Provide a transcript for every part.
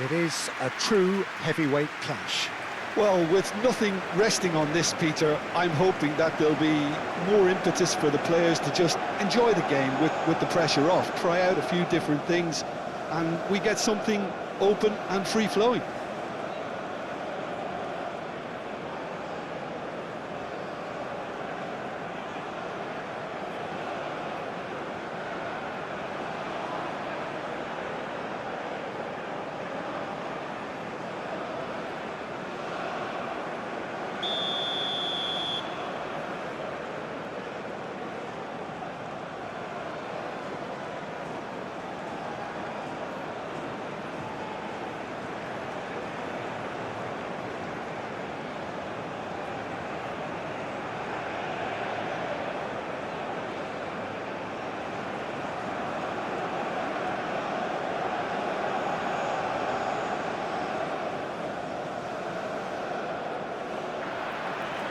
It is a true heavyweight clash. Well, with nothing resting on this, Peter, I'm hoping that there'll be more impetus for the players to just enjoy the game with the pressure off, try out a few different things, and we get something open and free-flowing.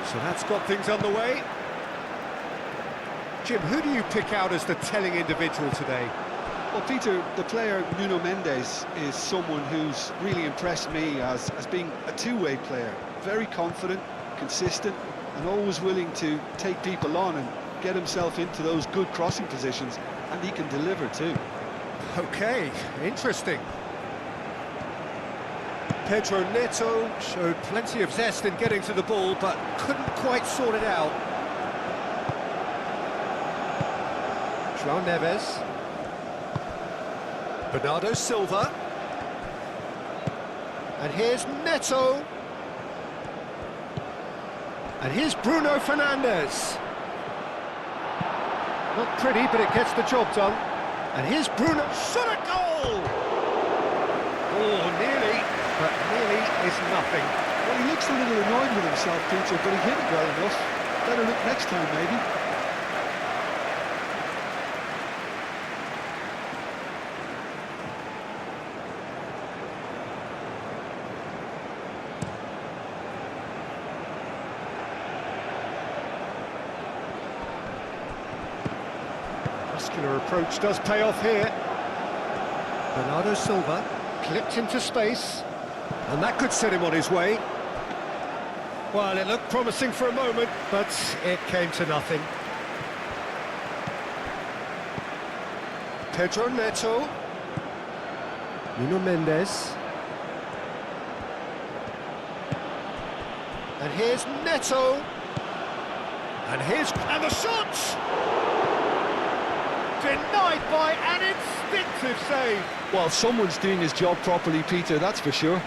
So that's got things underway. Jim, who do you pick out as the telling individual today? Well, Peter, the player Nuno Mendes is someone who's really impressed me as being a two-way player. Very confident, consistent, and always willing to take people on and get himself into those good crossing positions, and he can deliver too. Okay, interesting. Pedro Neto showed plenty of zest in getting to the ball, but couldn't quite sort it out. João Neves. Bernardo Silva. And here's Neto. And here's Bruno Fernandes. Not pretty, but it gets the job done. And here's Bruno. Shot a goal! Oh, nearly. But nearly is nothing. Well, he looks a little annoyed with himself, Peter, but he hit it well enough. Better look next time, maybe. Muscular approach does pay off here. Bernardo Silva clipped into space. And that could set him on his way. Well, it looked promising for a moment, but it came to nothing. Pedro Neto. Nuno Mendes. And here's Neto. And the shot! Denied by an instinctive save. Well, someone's doing his job properly, Peter, that's for sure.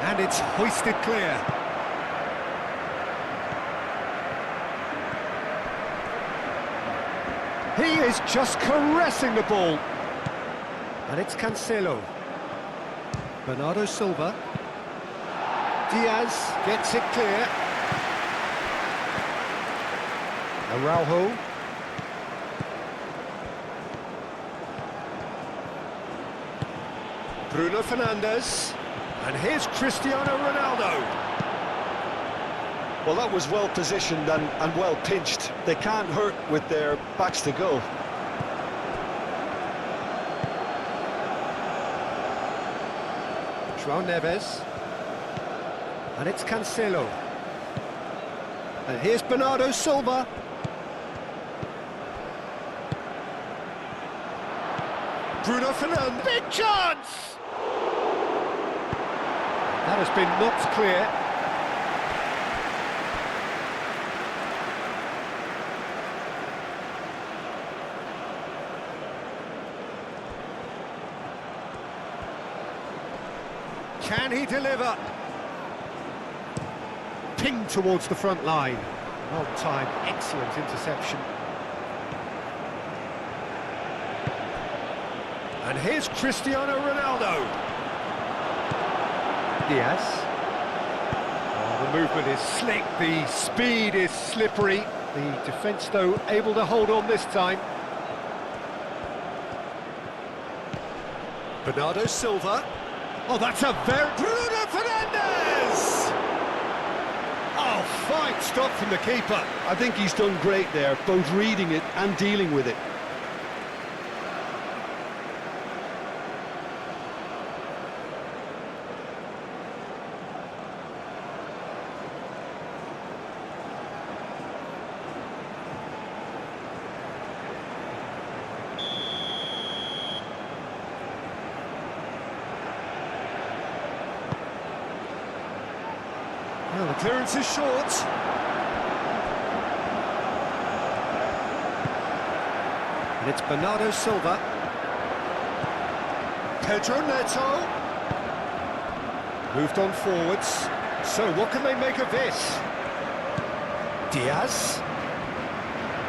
And it's hoisted clear. He is just caressing the ball. And it's Cancelo. Bernardo Silva. Diaz gets it clear. Araujo. Bruno Fernandes. And here's Cristiano Ronaldo. Well, that was well positioned and well pinched. They can't hurt with their backs to goal. João Neves. And it's Cancelo. And here's Bernardo Silva. Bruno Fernandes. Big chance! That has been knocked clear. Can he deliver? Pinged towards the front line. Well timed, excellent interception. And here's Cristiano Ronaldo. Diaz. The movement is slick, the speed is slippery. The defence, though, able to hold on this time. Bernardo Silva. Oh, that's a very... Bruno Fernandes! Oh, fine stop from the keeper. I think he's done great there, both reading it and dealing with it. Well, the clearance is short. And it's Bernardo Silva. Pedro Neto. Moved on forwards. So what can they make of this? Diaz.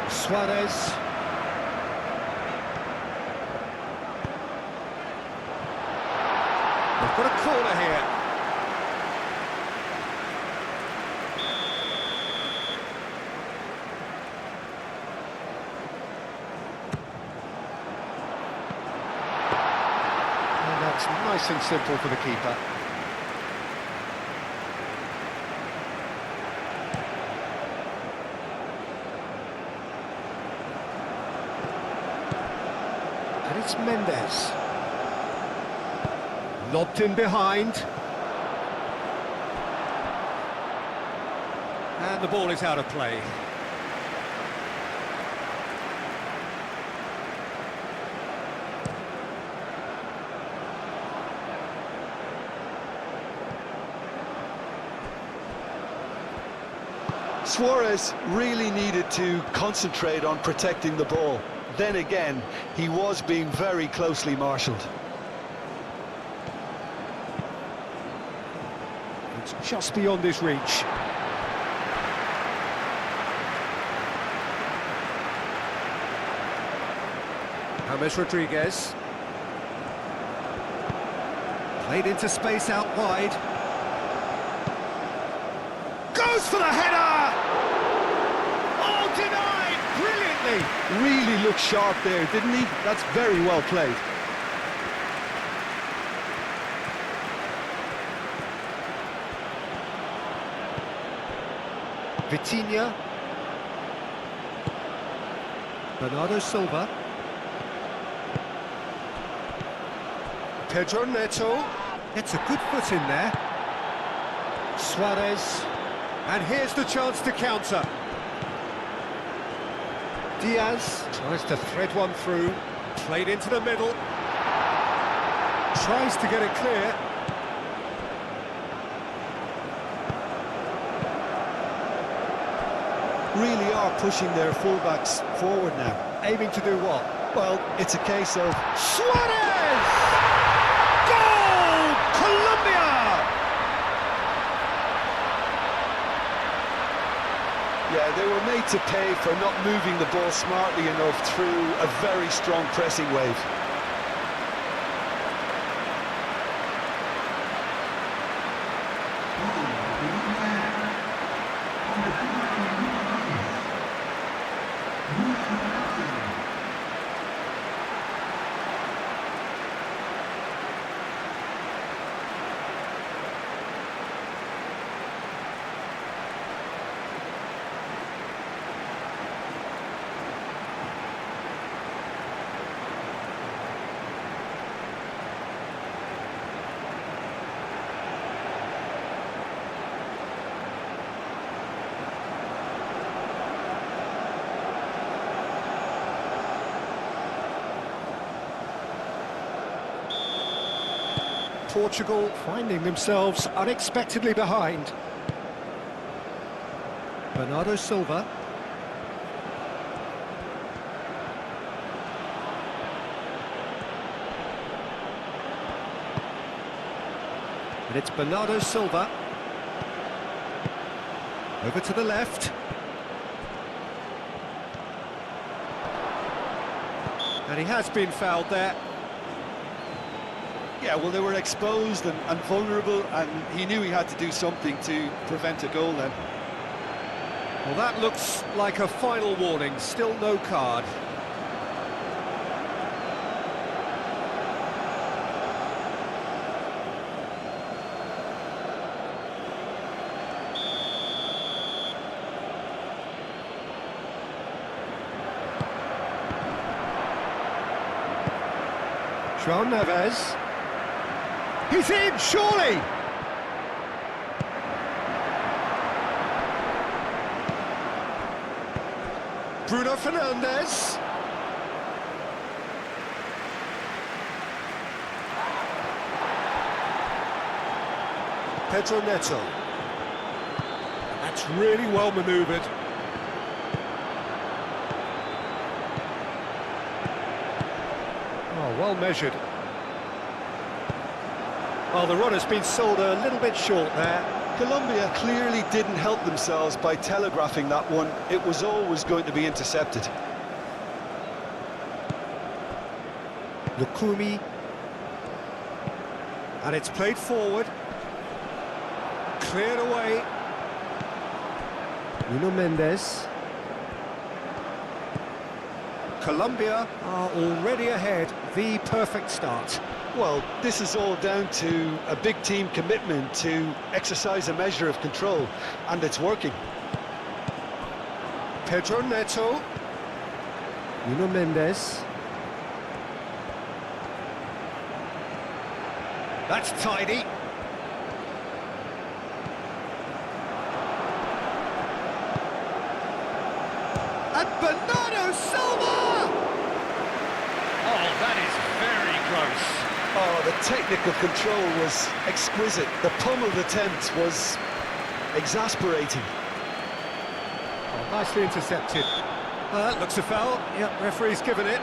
Suarez. They've got a corner here. That's nice and simple for the keeper. And it's Mendes. Lobbed in behind. And the ball is out of play. Suarez really needed to concentrate on protecting the ball. Then again, he was being very closely marshalled. It's just beyond his reach. James Rodriguez. Played into space out wide. Goes for the header! Oh, denied! Brilliantly! Really looked sharp there, didn't he? That's very well played. Vitinha. Bernardo Silva. Pedro Neto. It's a good foot in there. Suarez. And here's the chance to counter. Diaz tries to thread one through. Played into the middle. Tries to get it clear. Really are pushing their fullbacks forward now. Aiming to do what? Well, it's a case of... Suarez! Goal! Colombia! Yeah, they were made to pay for not moving the ball smartly enough through a very strong pressing wave. Portugal finding themselves unexpectedly behind. Bernardo Silva. And it's Bernardo Silva. Over to the left. And he has been fouled there. Yeah, well, they were exposed and vulnerable, and he knew he had to do something to prevent a goal then. Well, that looks like a final warning, still no card. João Neves. He's in, surely! Bruno Fernandes. Pedro Neto. That's really well manoeuvred. Oh, well measured. Well, the run has been sold a little bit short there. Colombia clearly didn't help themselves by telegraphing that one. It was always going to be intercepted. Lukumi. And it's played forward. Cleared away. Nuno Mendes. Colombia are already ahead. The perfect start. Well, this is all down to a big team commitment to exercise a measure of control, and it's working. Pedro Neto. Nuno Mendes. That's tidy. And Bernardo Silva! Oh, that is very close. Oh, the technical control was exquisite. The pummeled attempt was exasperating. Oh, nicely intercepted. That looks a foul. Yep, referee's given it.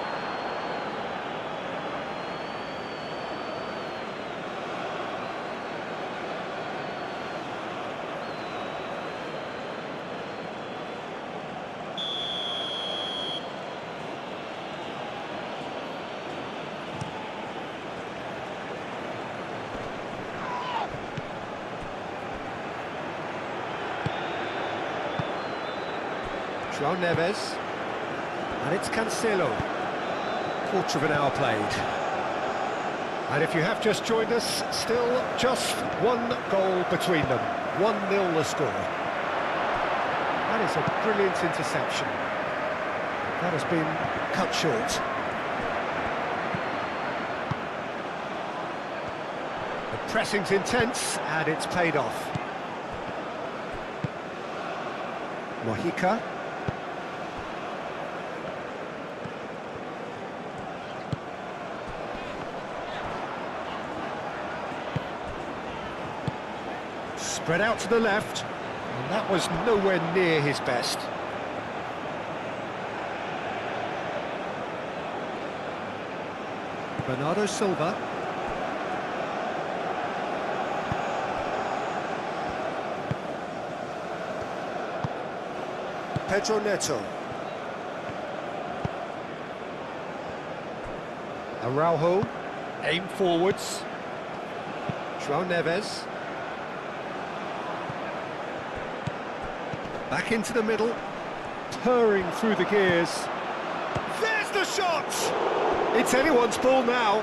João Neves, and it's Cancelo. Quarter of an hour played. And if you have just joined us, still just one goal between them. 1-0 the score. That is a brilliant interception. That has been cut short. The pressing's intense, and it's paid off. Mojica. Spread out to the left, and that was nowhere near his best. Bernardo Silva. Pedro Neto. Araujo. Aim forwards. João Neves. Back into the middle, purring through the gears. There's the shot! It's anyone's ball now.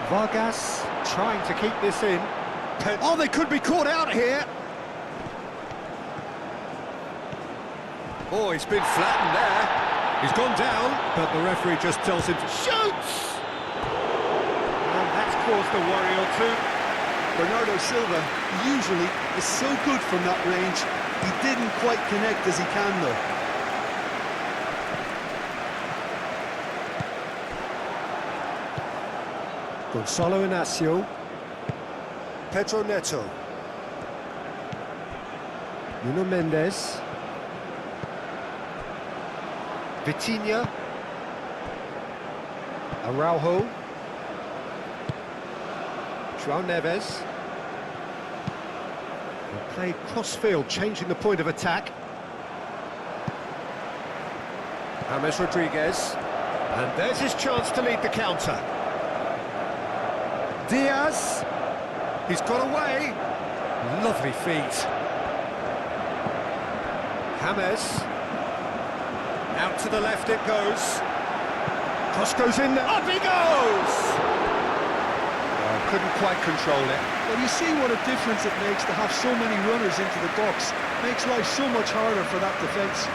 Vargas trying to keep this in. Oh, they could be caught out here. Oh, he's been flattened there. He's gone down, but the referee just tells him to shoot! And that's caused a worry or two. Bernardo Silva usually is so good from that range. He didn't quite connect as he can, though. Gonzalo Inacio. Pedro Neto. Nuno Mendes. Vitinha. Araujo. João Neves. Played cross-field, changing the point of attack. James Rodriguez. And there's his chance to lead the counter. Diaz. He's got away. Lovely feet. James. Out to the left it goes. Cross goes in there. Up he goes! Oh, couldn't quite control it. Well, you see what a difference it makes to have so many runners into the box. Makes life so much harder for that defence.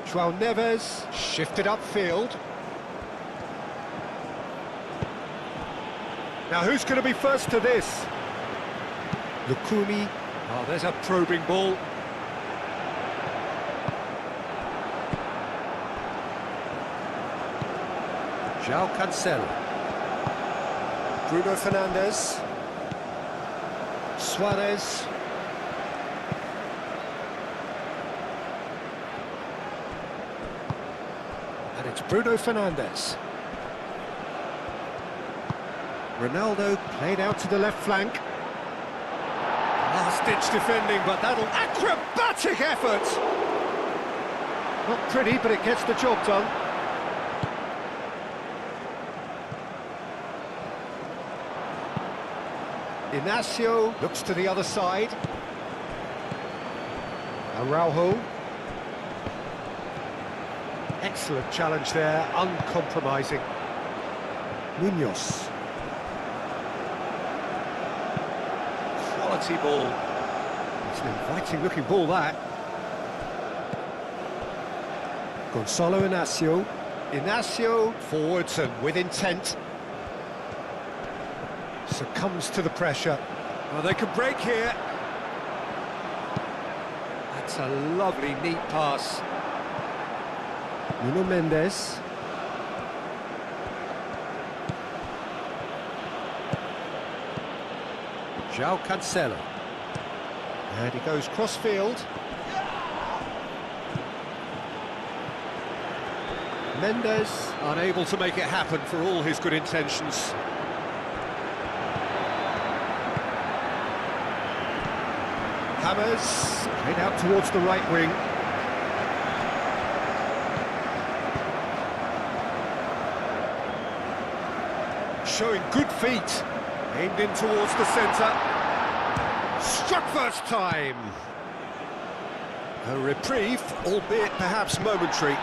João Neves shifted upfield. Now who's going to be first to this? Lukumi. Oh, there's a probing ball. João Cancelo. Bruno Fernandes. Suarez. And it's Bruno Fernandes. Ronaldo played out to the left flank. Last-ditch defending, but that'll... Acrobatic effort! Not pretty, but it gets the job done. Inacio looks to the other side. Araujo. Excellent challenge there, uncompromising. Munoz. Quality ball. It's an inviting-looking ball, that. Gonzalo Inacio. Inacio forwards and with intent. Succumbs to the pressure. Well, they could break here. That's a lovely, neat pass. Nuno Mendes. João Cancelo. And he goes cross-field. Mendes unable to make it happen for all his good intentions. James played out towards the right wing. Showing good feet. Aimed in towards the centre. Struck first time. A reprieve, albeit perhaps momentary.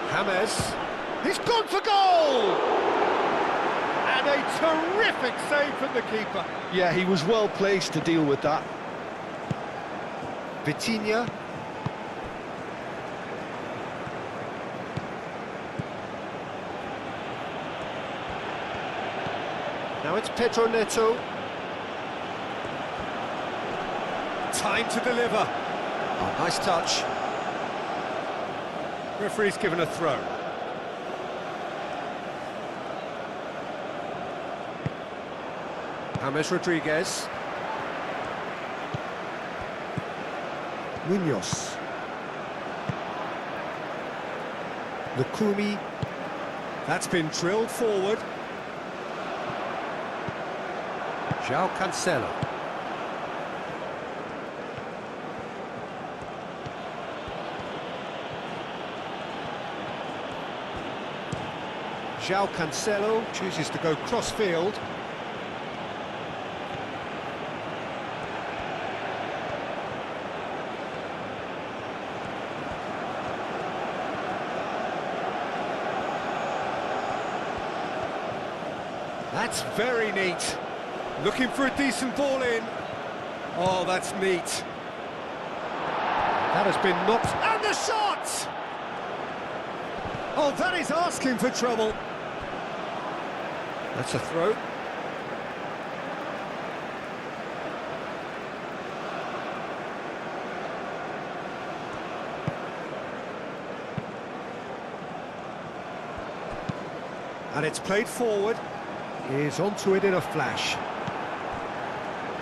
James. He's gone for goal! And a terrific save from the keeper. Yeah, he was well placed to deal with that. Vitinha. Now it's Pedro Neto. Time to deliver. Oh, nice touch. Referee's given a throw. James Rodriguez. Munoz. Lukumi. That's been drilled forward. João Cancelo. João Cancelo chooses to go cross-field. That's very neat. Looking for a decent ball in. Oh, that's neat. That has been knocked... And the shot! Oh, that is asking for trouble. That's a throw. And it's played forward. He's onto it in a flash.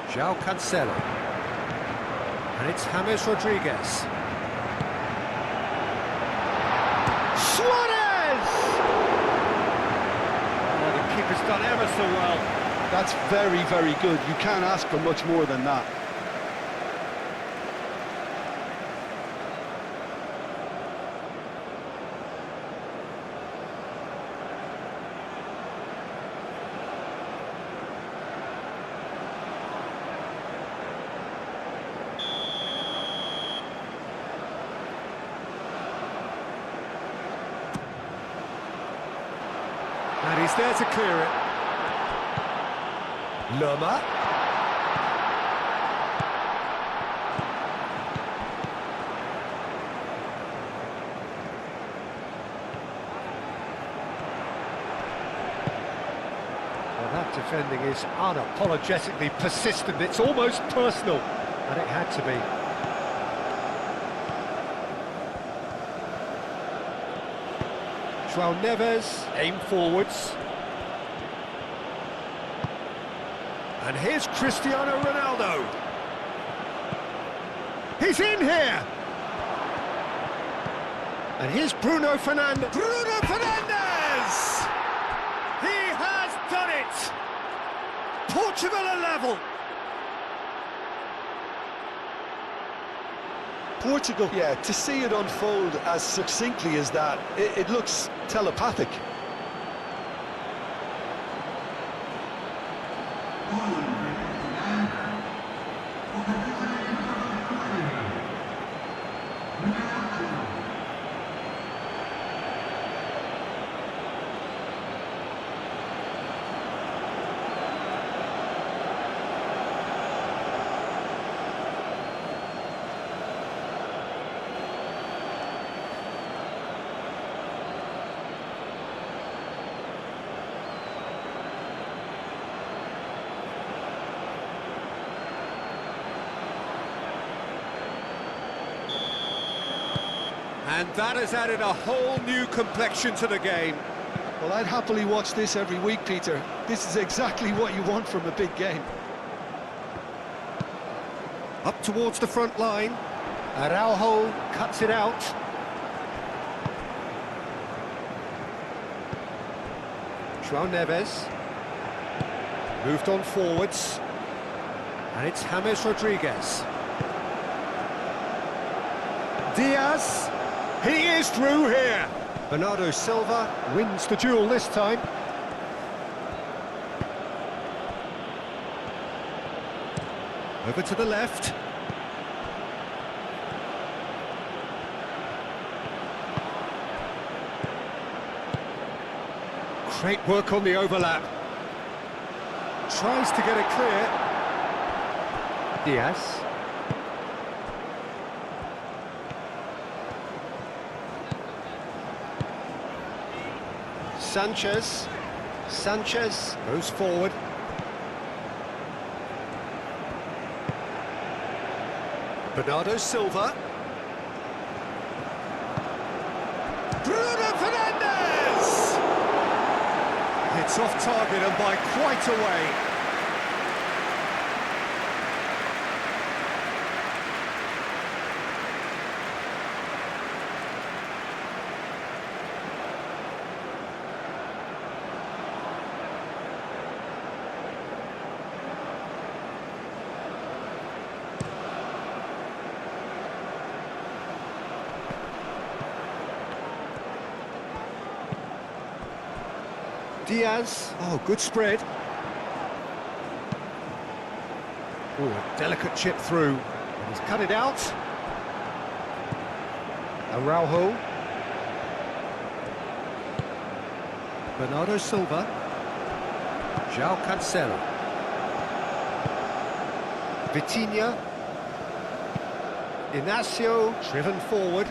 João Cancelo. And it's James Rodriguez. so well. That's very, very good. You can't ask for much more than that. And he's there to clear it. Lerma. Well, that defending is unapologetically persistent. It's almost personal, and it had to be. João Neves, aim forwards. And here's Cristiano Ronaldo. He's in here! And here's Bruno Fernandes. Bruno Fernandes! He has done it! Portugal are level. Portugal, yeah, to see it unfold as succinctly as that, it looks telepathic. And that has added a whole new complexion to the game. Well, I'd happily watch this every week, Peter. This is exactly what you want from a big game. Up towards the front line. Araujo cuts it out. João Neves. Moved on forwards. And it's James Rodriguez. Diaz. He is through here. Bernardo Silva wins the duel this time. Over to the left. Great work on the overlap. Tries to get it clear. Diaz. Sanchez goes forward. Bernardo Silva. Bruno Fernandes! It's off target and by quite a way. Diaz, oh, good spread. Oh, a delicate chip through. And he's cut it out. Araujo. Bernardo Silva. João Cancelo. Vitinha. Inacio, driven forward.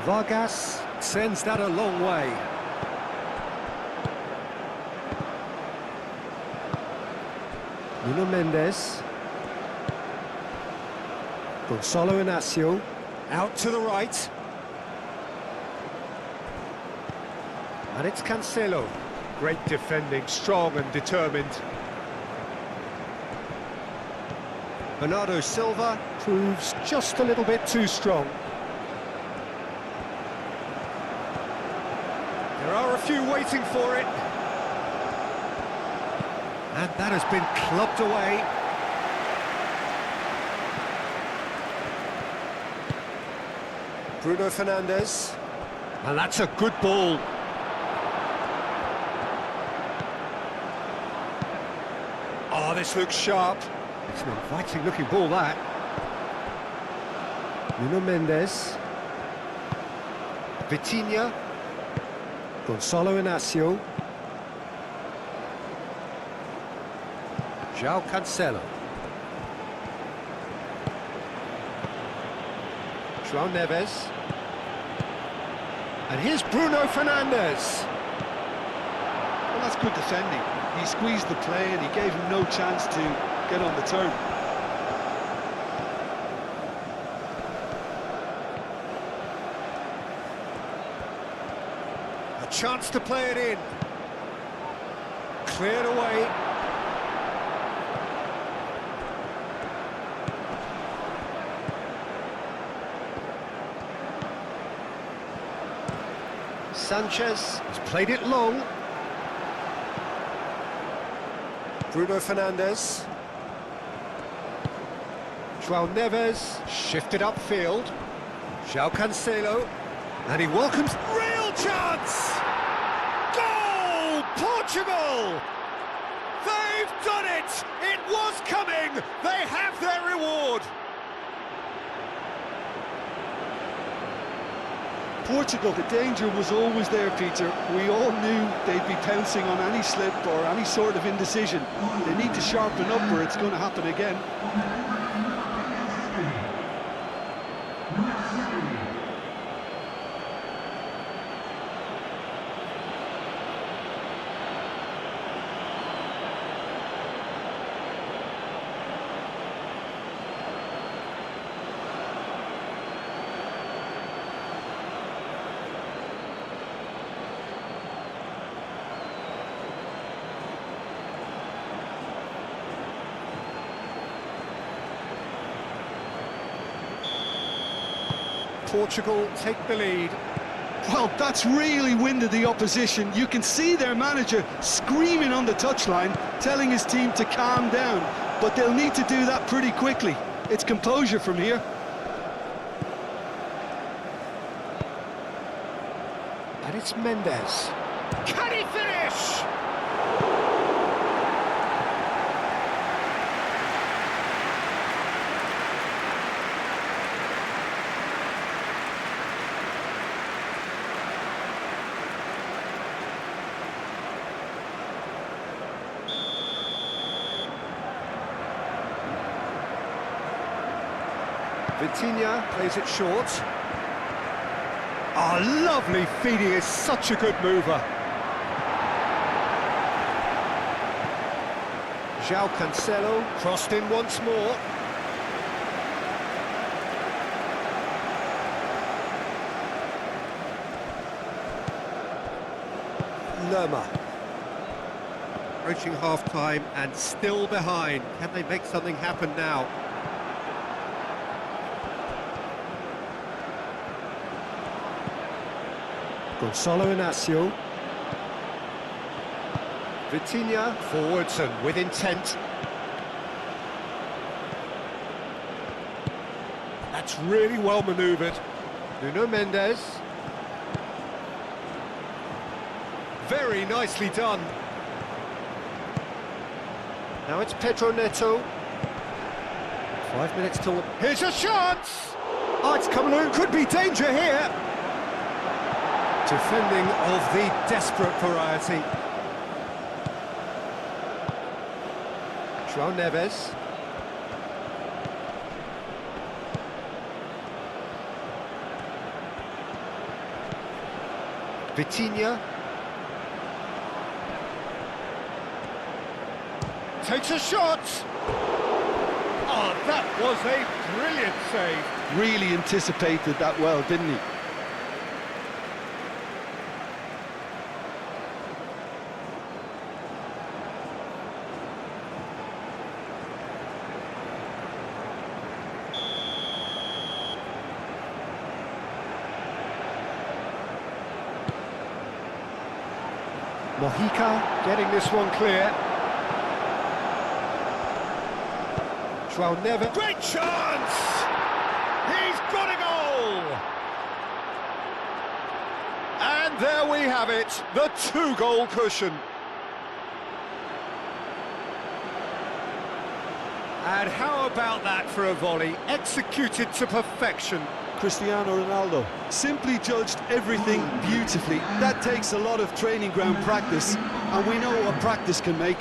Vargas sends that a long way. Nuno Mendes. Gonzalo Inacio. Out to the right. And it's Cancelo. Great defending, strong and determined. Bernardo Silva proves just a little bit too strong. There are a few waiting for it. And that has been clubbed away. Bruno Fernandes. And that's a good ball. Oh, this looks sharp. It's an inviting looking ball, that. Nuno Mendes. Vitinha. Gonzalo Inacio. João Cancelo. João Neves. And here's Bruno Fernandes. Well, that's good defending. He squeezed the play and he gave him no chance to get on the turn. A chance to play it in. Cleared away. Sanchez has played it long. Bruno Fernandes. João Neves shifted upfield. João Cancelo. And he welcomes real chance! Goal! Portugal! They've done it! It was coming! They have their reward! Portugal, the danger was always there, Peter. We all knew they'd be pouncing on any slip or any sort of indecision. They need to sharpen up or it's going to happen again. Portugal take the lead. Well, that's really winded the opposition. You can see their manager screaming on the touchline, telling his team to calm down. But they'll need to do that pretty quickly. It's composure from here. And it's Mendes. Can he finish? Vitinha plays it short. Oh, lovely feeding, is such a good mover. João Cancelo crossed in once more. Lerma. Approaching half-time and still behind. Can they make something happen now? Gonzalo Inacio. Vitinha forwards and with intent. That's really well manoeuvred. Nuno Mendes. Very nicely done. Now it's Pedro Neto. 5 minutes till... Here's a chance! Oh, it's Cameroon. Could be danger here. Defending of the desperate variety. João Neves. Vitinha. Takes a shot! Oh, that was a brilliant save. Really anticipated that well, didn't he? Mojica getting this one clear. João Neves. Great chance! He's got a goal! And there we have it, the two-goal cushion. And how about that for a volley, executed to perfection. Cristiano Ronaldo simply judged everything beautifully. That takes a lot of training ground practice, and we know what practice can make.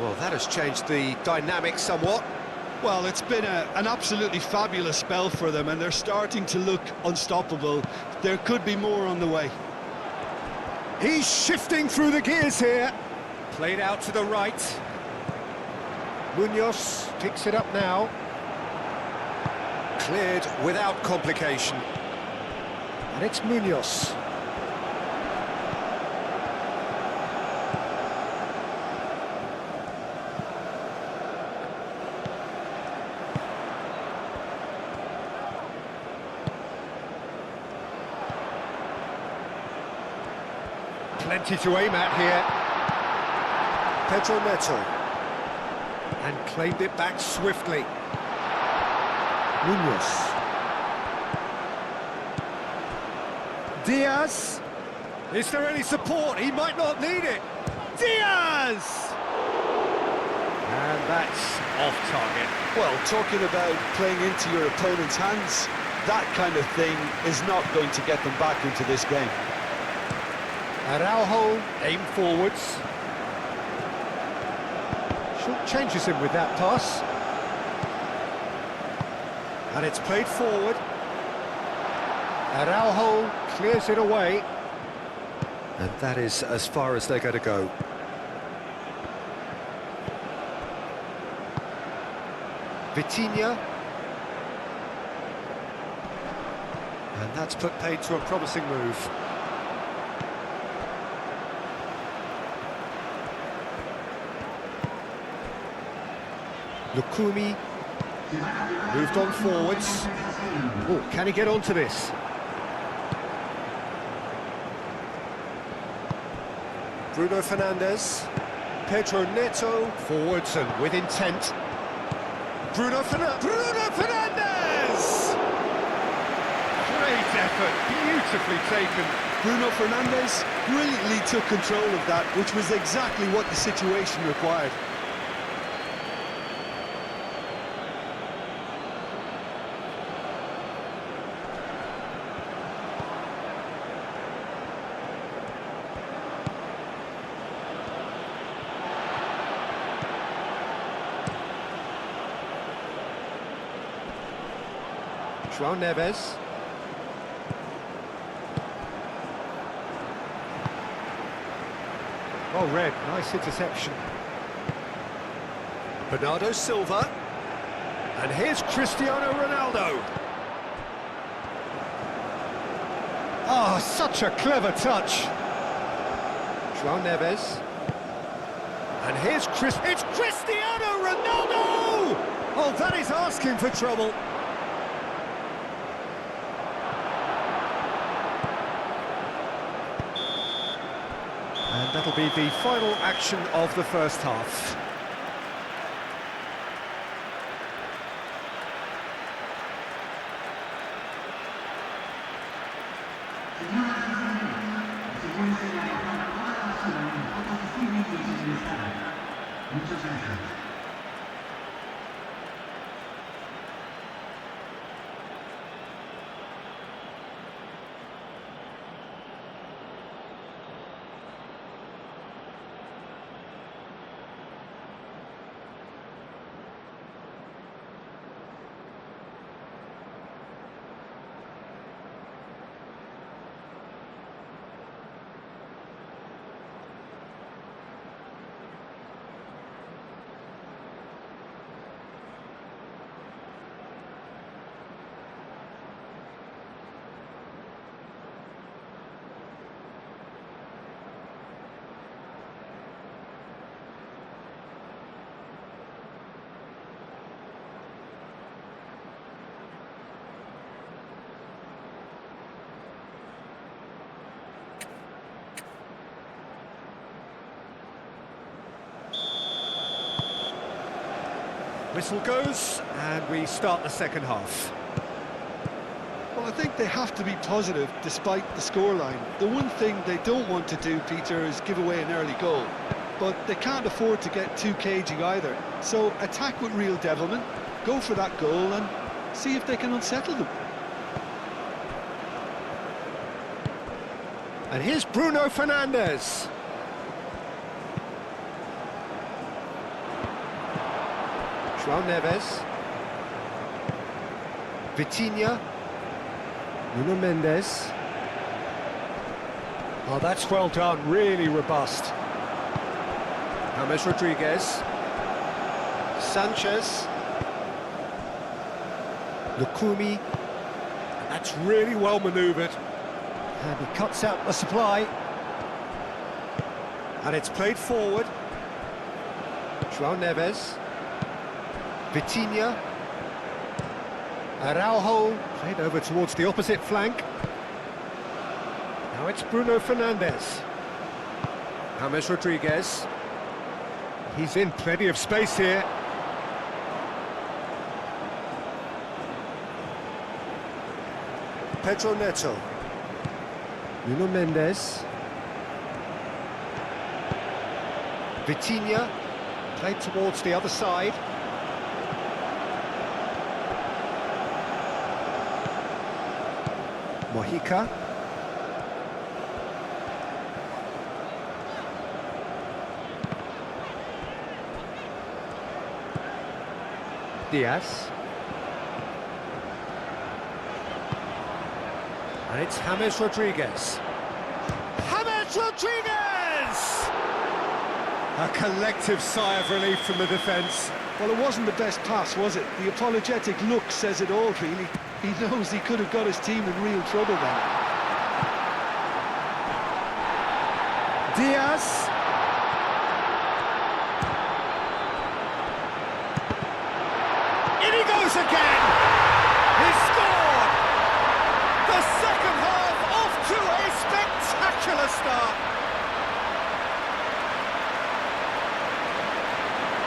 Well, that has changed the dynamic somewhat. Well, it's been an absolutely fabulous spell for them, and they're starting to look unstoppable. There could be more on the way. He's shifting through the gears here. Played out to the right. Munoz picks it up now. Cleared without complication. And it's Munoz. Plenty to aim at here. Pedro Neto. And claimed it back swiftly. Munoz. Diaz. Is there any support? He might not need it. Diaz! And that's off target. Well, talking about playing into your opponent's hands, that kind of thing is not going to get them back into this game. Araujo aim forwards. Short changes him with that pass. And it's played forward. Araujo clears it away. And that is as far as they're going to go. Vitinha. And that's put paid to a promising move. Lukumi moved on forwards. Oh, can he get onto this? Bruno Fernandes. Pedro Neto forwards and with intent. Bruno Fernandes! Great effort, beautifully taken. Bruno Fernandes brilliantly took control of that, which was exactly what the situation required. João Neves. Well read, nice interception. Bernardo Silva. And here's Cristiano Ronaldo. Ah, such a clever touch. João Neves. And here's it's Cristiano Ronaldo! Oh, that is asking for trouble. And that'll be the final action of the first half. Whistle goes, and we start the second half. Well, I think they have to be positive despite the scoreline. The one thing they don't want to do, Peter, is give away an early goal. But they can't afford to get too cagey either. So attack with real devilment, go for that goal and see if they can unsettle them. And here's Bruno Fernandes. João Neves. Vitinha. Nuno Mendes. Oh, that's well done, really robust. James Rodriguez. Sanchez. Lukumi. That's really well manoeuvred. And he cuts out the supply. And it's played forward. João Neves. Vitinha. Araujo. Played over towards the opposite flank. Now it's Bruno Fernandes. James Rodriguez. He's in plenty of space here. Pedro Neto. Nuno Mendes. Vitinha. Played towards the other side. Mojica. Diaz. And it's James Rodriguez. James Rodriguez! A collective sigh of relief from the defence. Well, it wasn't the best pass, was it? The apologetic look says it all, really. He knows he could have got his team in real trouble then. Diaz. In he goes again! He scored! The second half off to a spectacular start.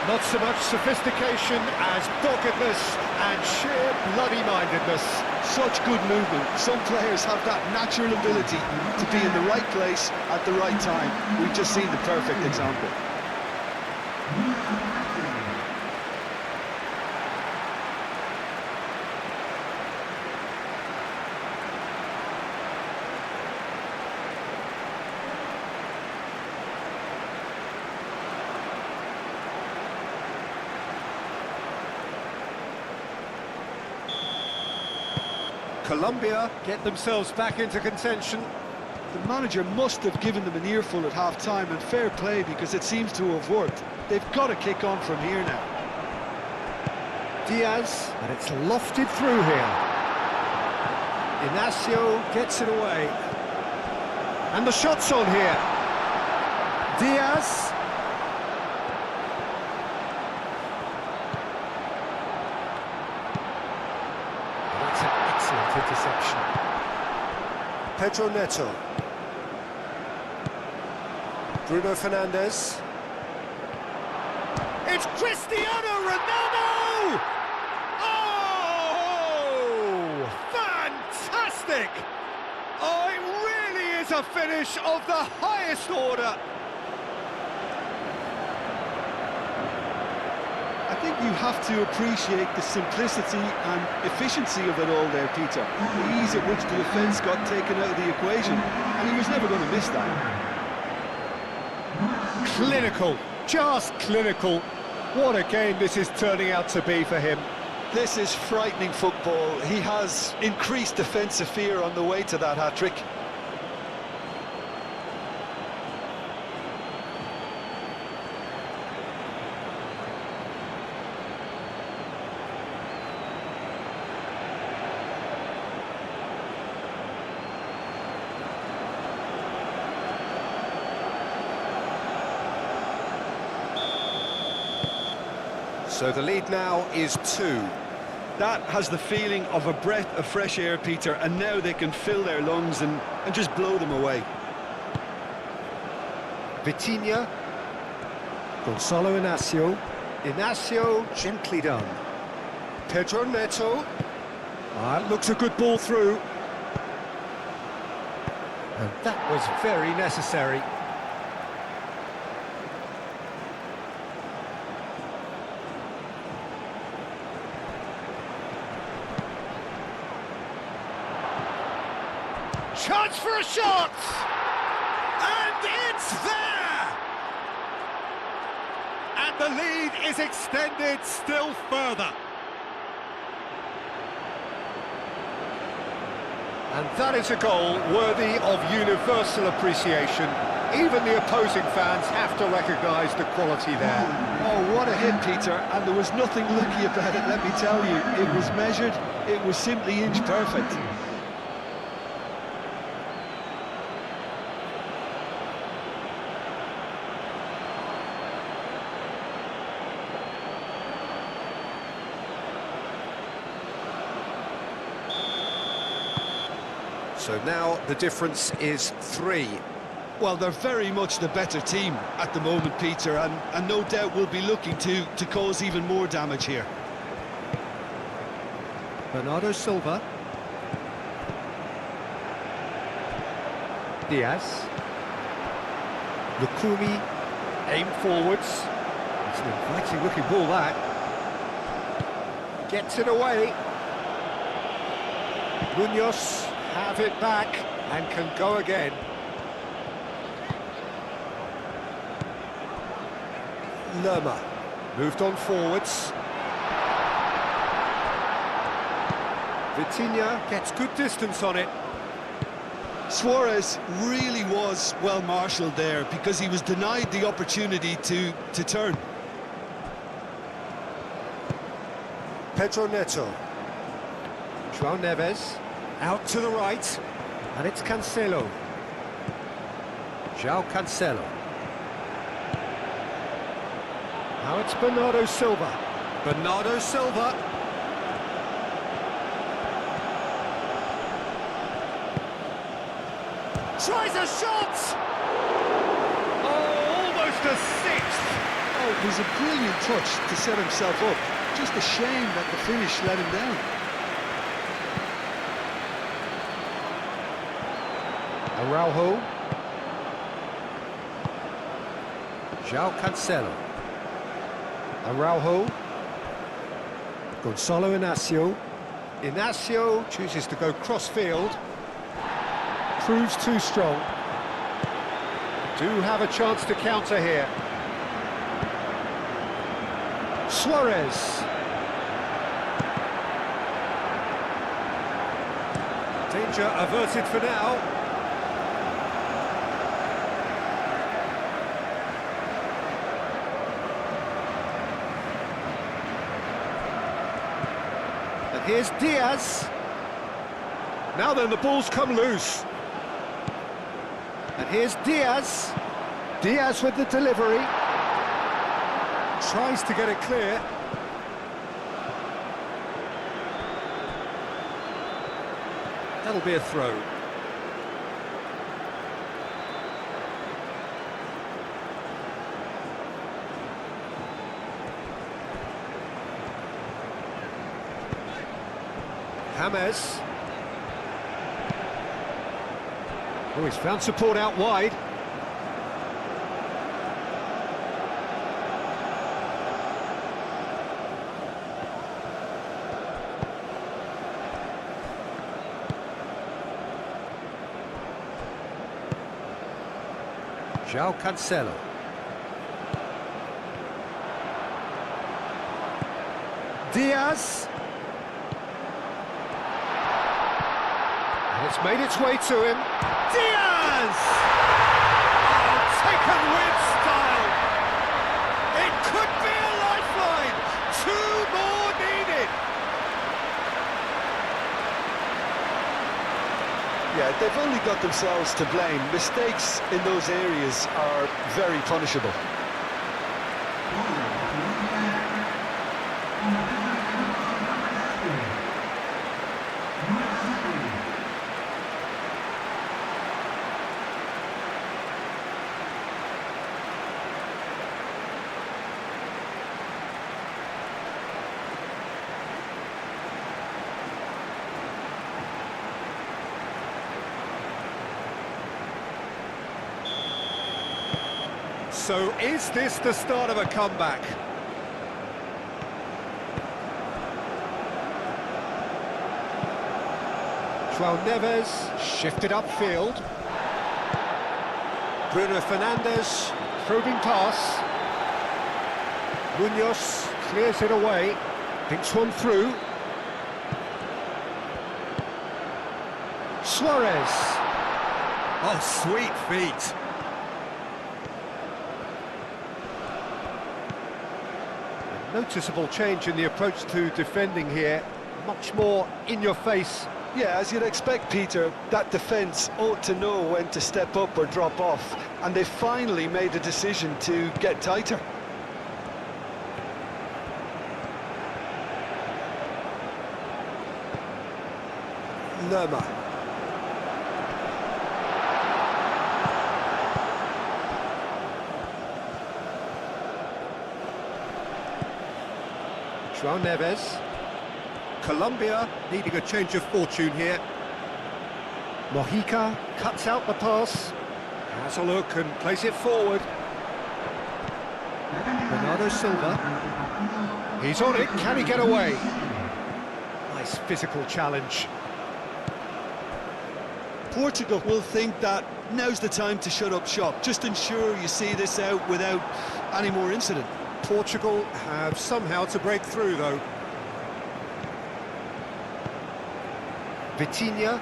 Not so much sophistication as doggedness and sheer bloody-mindedness. Such good movement. Some players have that natural ability to be in the right place at the right time. We've just seen the perfect example. Colombia get themselves back into contention. The manager must have given them an earful at half-time, and fair play because it seems to have worked. They've got to kick on from here now. Diaz, and it's lofted through here. Inacio gets it away. And the shot's on here. Diaz. Interception. Pedro Neto. Bruno Fernandes. It's Cristiano Ronaldo! Oh! Fantastic! Oh, it really is a finish of the highest order. I think you have to appreciate the simplicity and efficiency of it all there, Peter. The ease at which the defence got taken out of the equation, and he was never going to miss that. Clinical, just clinical. What a game this is turning out to be for him. This is frightening football. He has increased defensive fear on the way to that hat-trick. So the lead now is 2. That has the feeling of a breath of fresh air, Peter, and now they can fill their lungs and just blow them away. Vitinha. Gonzalo Inacio. Inacio, gently done. Pedro Neto. Looks a good ball through. And that was very necessary. Chance for a shot! And it's there! And the lead is extended still further. And that is a goal worthy of universal appreciation. Even the opposing fans have to recognise the quality there. Oh, what a hit, Peter, and there was nothing lucky about it, let me tell you. It was measured, it was simply inch perfect. So now the difference is 3. Well, they're very much the better team at the moment, Peter, and no doubt will be looking to cause even more damage here. Bernardo Silva. Diaz. Lukumi, aim forwards. It's an inviting looking ball, that. Gets it away. Munoz have it back and can go again. Lerma moved on forwards. Vitinha gets good distance on it. Suarez really was well marshalled there because he was denied the opportunity to turn. Pedro Neto. João Neves. Out to the right, and it's Cancelo. João Cancelo. Now it's Bernardo Silva. Bernardo Silva. Tries a shot! Oh, almost a sixth! Oh, it was a brilliant touch to set himself up. Just a shame that the finish let him down. Araujo. João Cancelo. Araujo. Gonzalo Inacio. Inacio chooses to go cross-field. Proves too strong. Do have a chance to counter here. Suarez. Danger averted for now. Here's Diaz. Now then, the ball's come loose. And here's Diaz. Diaz with the delivery. Tries to get it clear. That'll be a throw. James. Oh, he's found support out wide. João Cancelo. Diaz. It's made its way to him. Diaz! Oh, taken with style. It could be a lifeline. 2 more needed. Yeah, they've only got themselves to blame. Mistakes in those areas are very punishable. So is this the start of a comeback? João Neves shifted upfield. Bruno Fernandes, probing pass. Munoz clears it away, thinks one through. Suarez. Oh, sweet feet. A noticeable change in the approach to defending here. Much more in your face. Yeah, as you'd expect, Peter, that defence ought to know when to step up or drop off, and they finally made a decision to get tighter. Lerma. João Neves. Colombia needing a change of fortune here. Mojica cuts out the pass. Has a look and plays it forward. Bernardo Silva. He's on it, can he get away? Nice physical challenge. Portugal will think that now's the time to shut up shop. Just ensure you see this out without any more incident. Portugal have somehow to break through, though. Vitinha.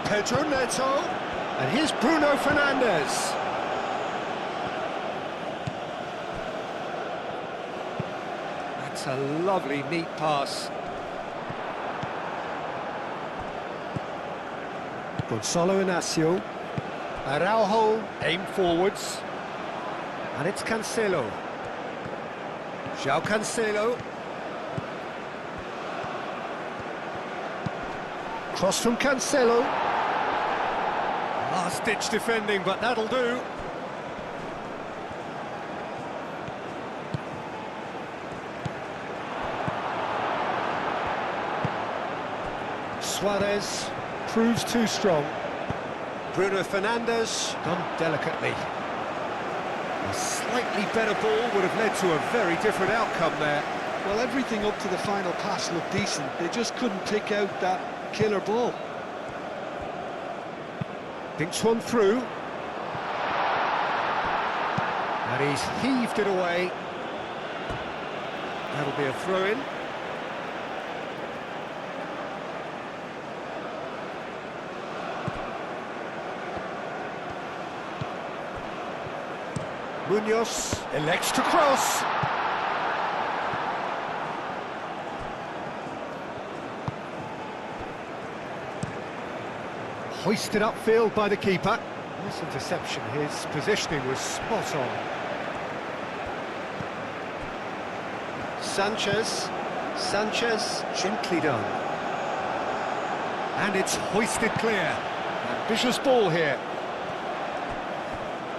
Pedro Neto. And here's Bruno Fernandes. That's a lovely, neat pass. Gonzalo Inacio. Araujo aim forwards. And it's Cancelo. João Cancelo. Cross from Cancelo. Last-ditch defending, but that'll do. Suarez proves too strong. Bruno Fernandes done delicately. A slightly better ball would have led to a very different outcome there. Well, everything up to the final pass looked decent. They just couldn't pick out that killer ball. Thinks one through. And he's heaved it away. That'll be a throw-in. Munoz elects to cross. Hoisted upfield by the keeper. Nice interception, his positioning was spot on. Sanchez, gently done. And it's hoisted clear. Ambitious ball here.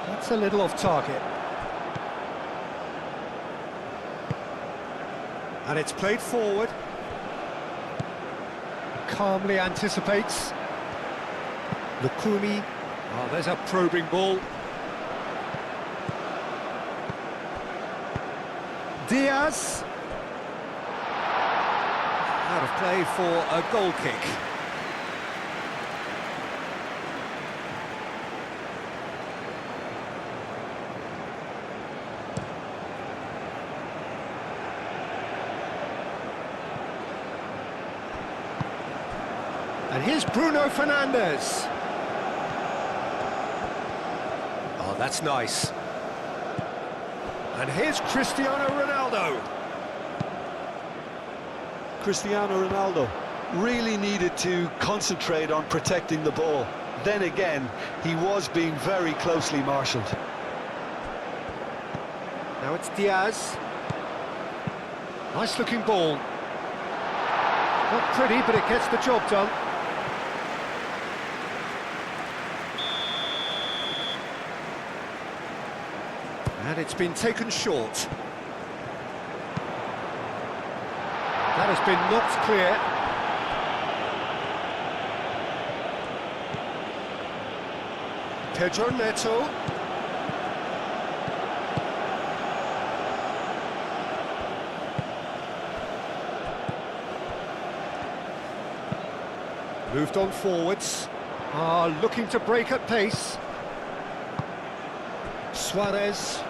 That's a little off target. And it's played forward. Calmly anticipates. Lukumi. Oh, there's a probing ball. Diaz. Out of play for a goal kick. And here's Bruno Fernandes. Oh, that's nice. And here's Cristiano Ronaldo. Cristiano Ronaldo really needed to concentrate on protecting the ball. Then again, he was being very closely marshalled. Now it's Diaz. Nice looking ball. Not pretty, but it gets the job done. And it's been taken short. That has been knocked clear. Pedro Neto. Moved on forwards. Looking to break at pace. Suarez.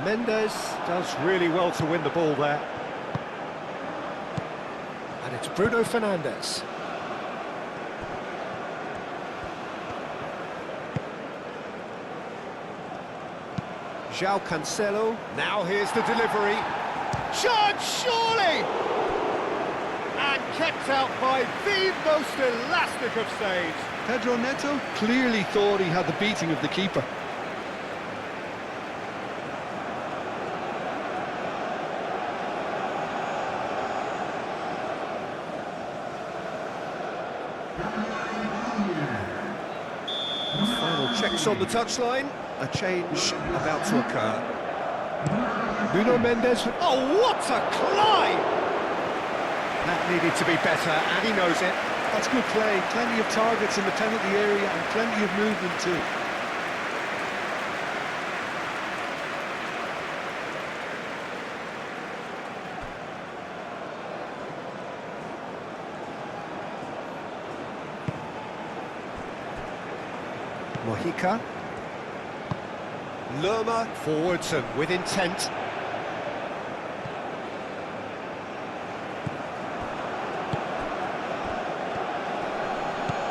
Mendes does really well to win the ball there. And it's Bruno Fernandes. João Cancelo. Now here's the delivery. Shot, surely! And kept out by the most elastic of saves. Pedro Neto clearly thought he had the beating of the keeper. Final checks on the touchline. A change about to occur. Nuno Mendes. Oh, what a climb! That needed to be better, and he knows it. That's good play. Plenty of targets in the penalty area and plenty of movement too. Mojica. Lerma forwards and with intent.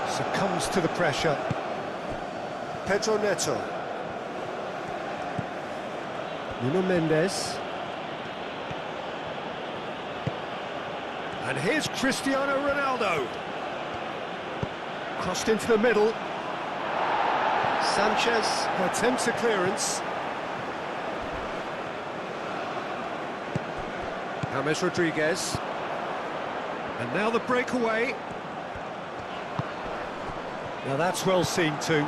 Succumbs to the pressure. Pedro Neto. Nuno Mendes. And here's Cristiano Ronaldo. Crossed into the middle. Sanchez attempts a clearance. James Rodriguez. And now the breakaway. Now that's well seen too.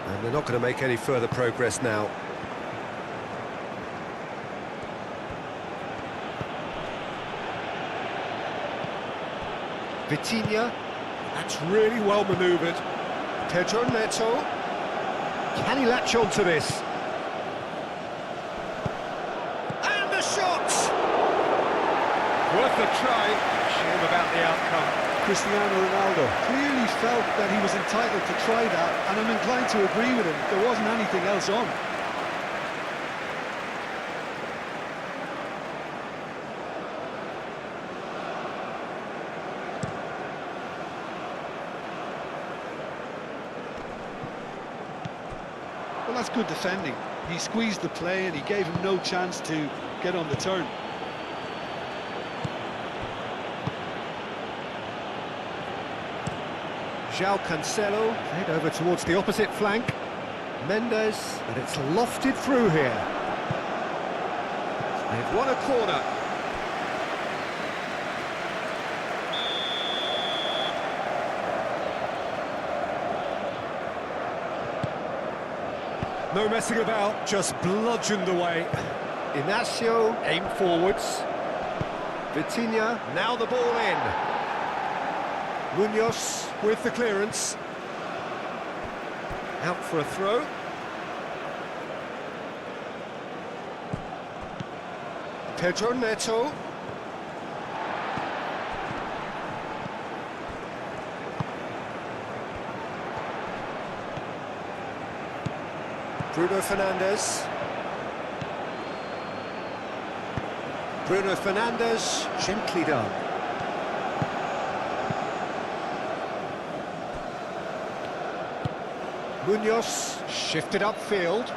And they're not going to make any further progress now. Vitinha. That's really well manoeuvred. Pedro Neto. Can he latch on to this? And the shot! Worth a try. Shame about the outcome. Cristiano Ronaldo clearly felt that he was entitled to try that, and I'm inclined to agree with him. There wasn't anything else on. Well, that's good defending. He squeezed the play and he gave him no chance to get on the turn. João Cancelo, head over towards the opposite flank. Mendes, and it's lofted through here. They've won a corner. No messing about, just bludgeoned away. Inacio, aim forwards. Vitinha, now the ball in. Munoz with the clearance. Out for a throw. Pedro Neto. Bruno Fernandes. Bruno Fernandes, gently done. Munoz, shifted upfield.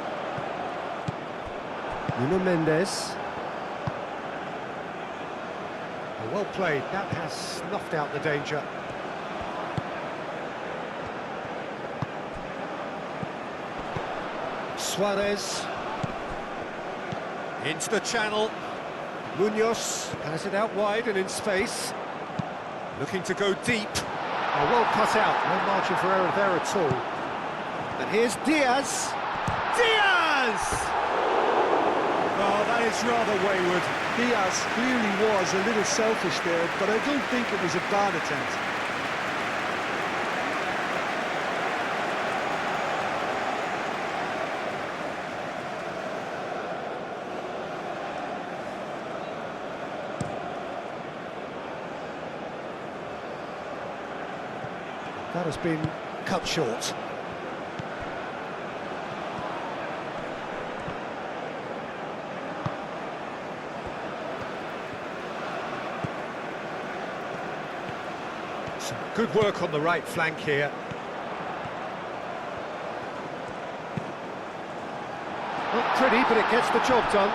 Nuno Mendes. Well played, that has snuffed out the danger. Suarez. Into the channel. Munoz has it out wide and in space. Looking to go deep. Oh, well cut out, no margin for error there at all. And here's Diaz. Diaz! Oh, that is rather wayward. Diaz clearly was a little selfish there, but I don't think it was a bad attempt. That has been cut short. Some good work on the right flank here. Not pretty, but it gets the job done.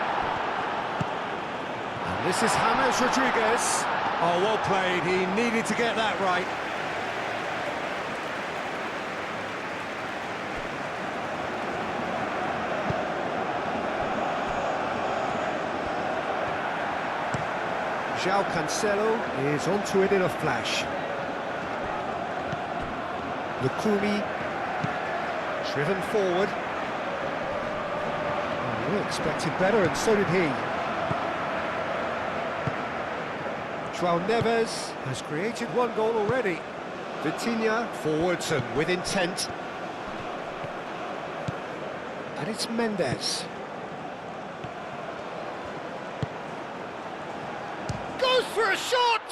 And this is James Rodriguez. Oh, well played. He needed to get that right. João Cancelo is onto it in a flash. Lukumi, driven forward. Oh, we expected better, and so did he. João Neves has created one goal already. Vitinha forwards and with intent. And it's Mendes. Goes for a shot!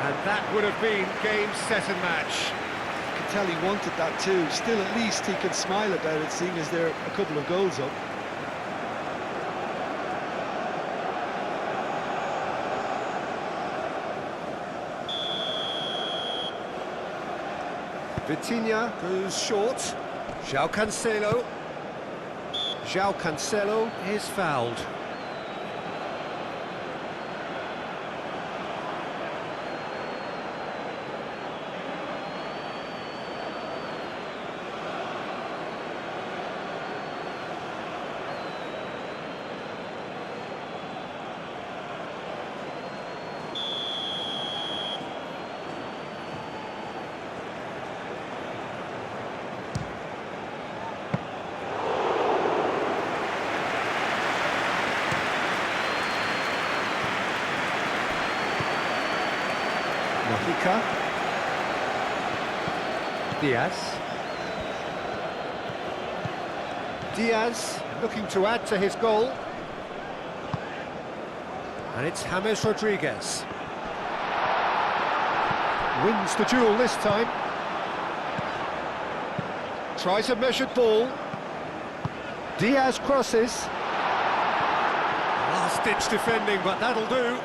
And that would have been game, set and match. You can tell he wanted that too. Still, at least he can smile about it, seeing as they're a couple of goals up. Vitinha goes short. João Cancelo. João Cancelo is fouled. Mojica. Diaz looking to add to his goal. And it's James Rodriguez. Wins the duel this time. Tries a measured ball. Diaz crosses. Last-ditch defending, but that'll do.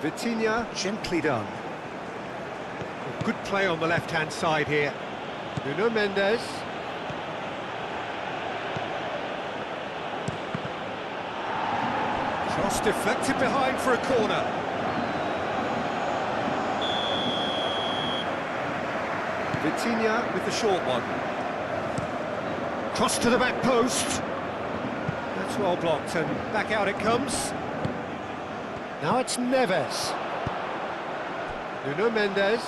Vitinha, gently done. Good play on the left-hand side here. Nuno Mendes. Cross deflected behind for a corner. Vitinha with the short one. Cross to the back post. That's well blocked, and back out it comes. Now it's Neves. Nuno Mendes.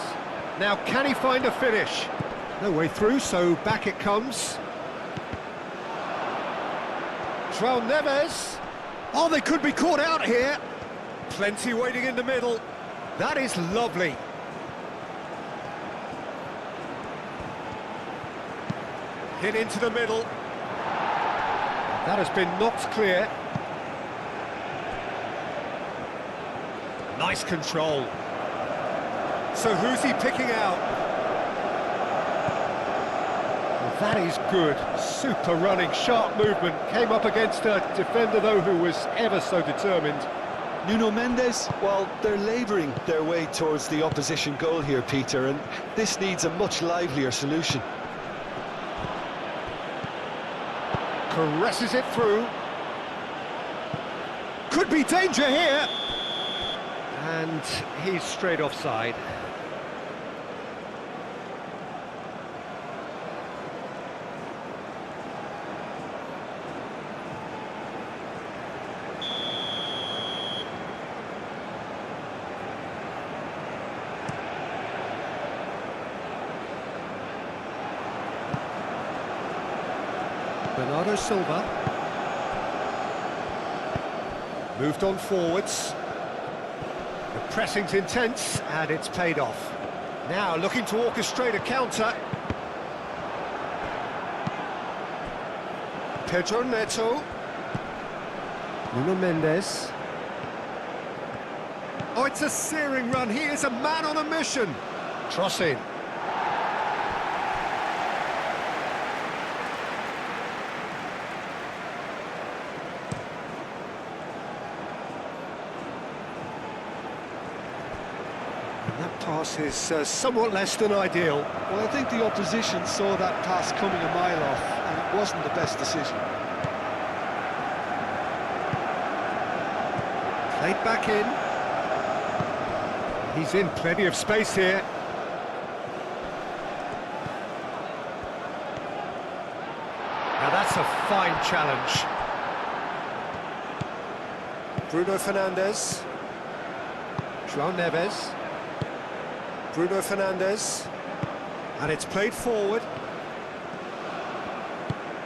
Now can he find a finish? No way through, so back it comes. João Neves. Oh, they could be caught out here. Plenty waiting in the middle. That is lovely. Hit into the middle. That has been knocked clear. Nice control. So who's he picking out? Well, that is good. Super running, sharp movement. Came up against a defender, though, who was ever so determined. Nuno Mendes, well, they're labouring their way towards the opposition goal here, Peter, and this needs a much livelier solution. Caresses it through. Could be danger here. And he's straight offside. Bernardo Silva. Moved on forwards. The pressing's intense, and it's paid off. Now looking to orchestrate a counter. Pedro Neto. Nuno Mendes. Oh, it's a searing run. He is a man on a mission. Cross in. And that pass is somewhat less than ideal. Well, I think the opposition saw that pass coming a mile off, and it wasn't the best decision. Played back in. He's in plenty of space here. Now that's a fine challenge. Bruno Fernandes. João Neves. Bruno Fernandes. And it's played forward.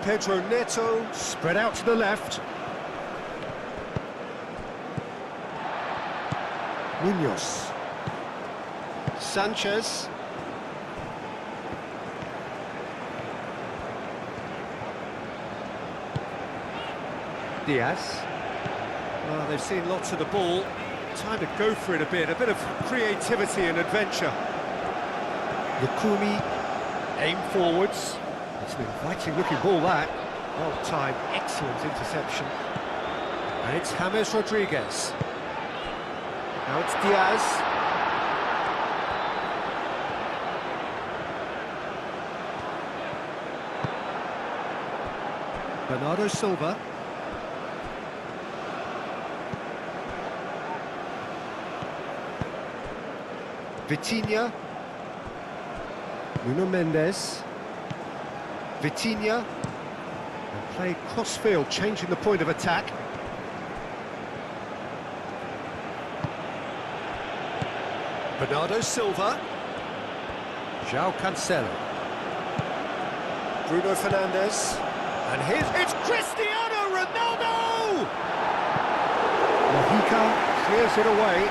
Pedro Neto spread out to the left. Munoz. Sanchez. Diaz. Well, they've seen lots of the ball. Time to go for it a bit of creativity and adventure. Lukumi, aim forwards. It's an inviting looking ball that. Well timed, excellent interception. And it's James Rodriguez. Now it's Diaz. Bernardo Silva. Vitinha. Nuno Mendes. Vitinha. And play cross-field, changing the point of attack. Bernardo Silva. João Cancelo. Bruno Fernandes. And it's Cristiano Ronaldo! Mojica clears it away.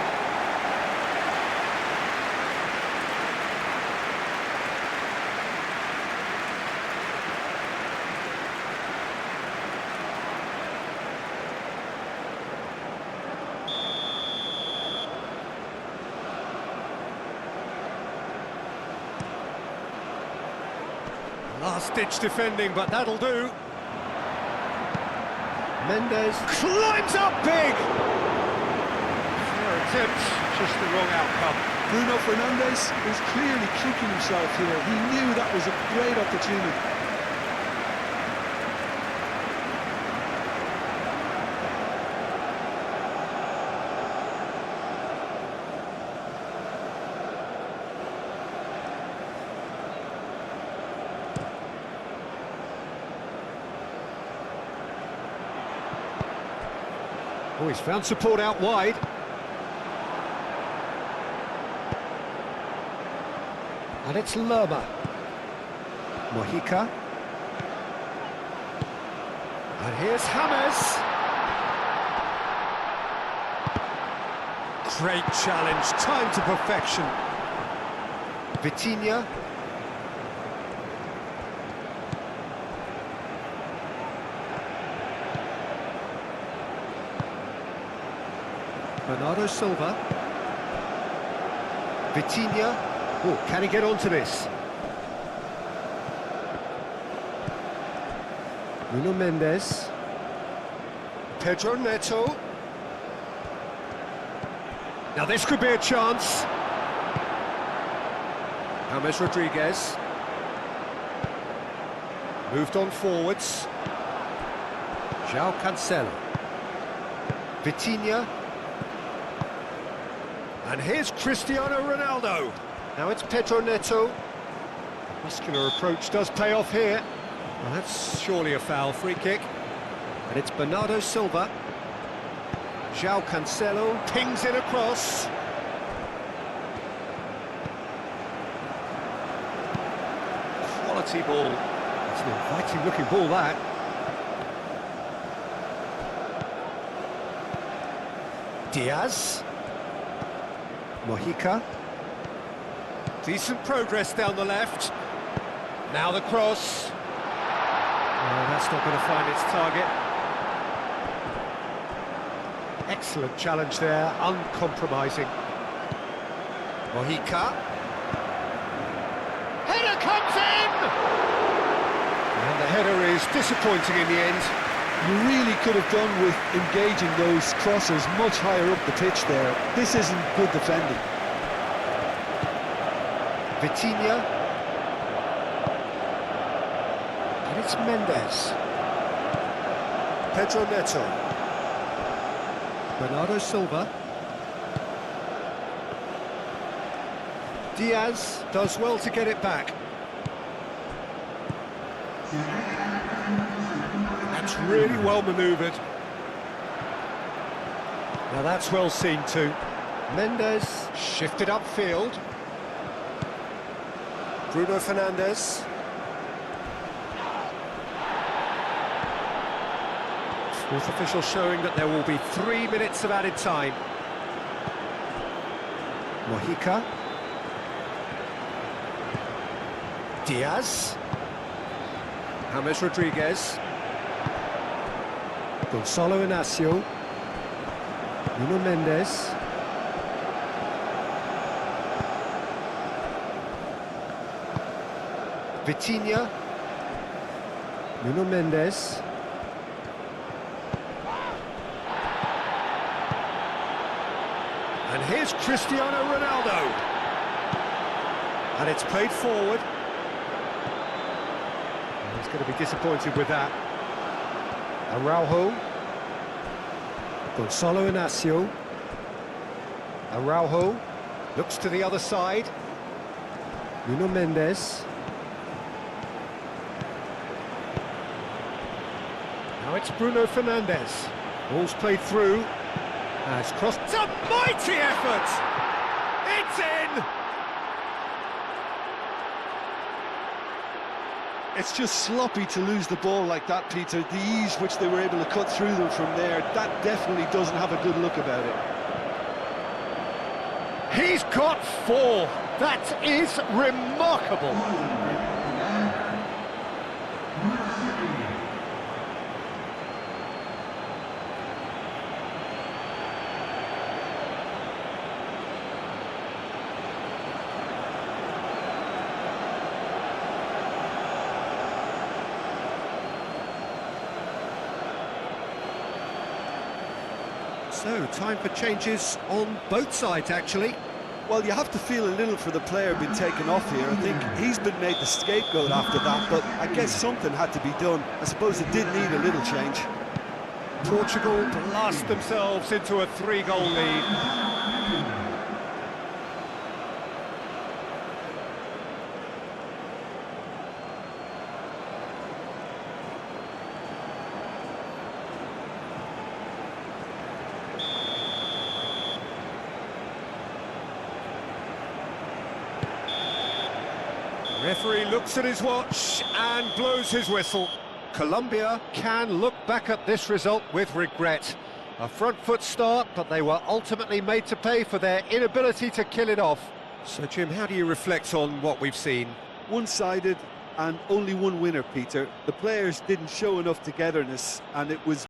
Last-ditch defending, but that'll do. Mendes climbs up big! Fair attempt, just the wrong outcome. Bruno Fernandes was clearly kicking himself here. He knew that was a great opportunity. Oh, he's found support out wide. And it's Lerma. Mojica. And here's James. Great challenge, time to perfection. Vitinha. Bernardo Silva. Vitinha. Oh, can he get onto this? Nuno Mendes. Pedro Neto. Now this could be a chance. James Rodriguez. Moved on forwards. João Cancelo. Vitinha. And here's Cristiano Ronaldo. Now it's Pedro Neto. Muscular approach does pay off here. Well, that's surely a foul, free kick. And it's Bernardo Silva. João Cancelo pings it across. Quality ball. It's an inviting looking ball, that. Diaz. Mojica. Decent progress down the left. Now the cross. Oh, that's not going to find its target. Excellent challenge there, uncompromising. Mojica. Header comes in! And the header is disappointing in the end. You really could have done with engaging those crossers much higher up the pitch there. This isn't good defending. Vitinha. And it's Mendes. Pedro Neto. Bernardo Silva. Diaz does well to get it back. That's really well manoeuvred. Now that's well seen too. Mendes shifted upfield. Bruno Fernandes. Fourth official showing that there will be 3 minutes of added time. Mojica. Diaz. James Rodriguez. Gonzalo Inacio. Nuno Mendes. Vitinha. Nuno Mendes. And here's Cristiano Ronaldo. And it's played forward. He's going to be disappointed with that. Araujo. Gonzalo Inacio. Araujo looks to the other side. Nuno Mendes. Now it's Bruno Fernandes. Ball's played through. Has crossed. It's a mighty effort! It's in! It's just sloppy to lose the ball like that, Peter. The ease which they were able to cut through them from there, that definitely doesn't have a good look about it. He's got 4. That is remarkable. So, time for changes on both sides, actually. Well, you have to feel a little for the player being taken off here. I think he's been made the scapegoat after that, but I guess something had to be done. I suppose it did need a little change. Portugal blast themselves into a 3-goal lead. Referee looks at his watch and blows his whistle. Colombia can look back at this result with regret. A front foot start, but they were ultimately made to pay for their inability to kill it off. So, Jim, how do you reflect on what we've seen? One-sided and only one winner, Peter. The players didn't show enough togetherness, and it was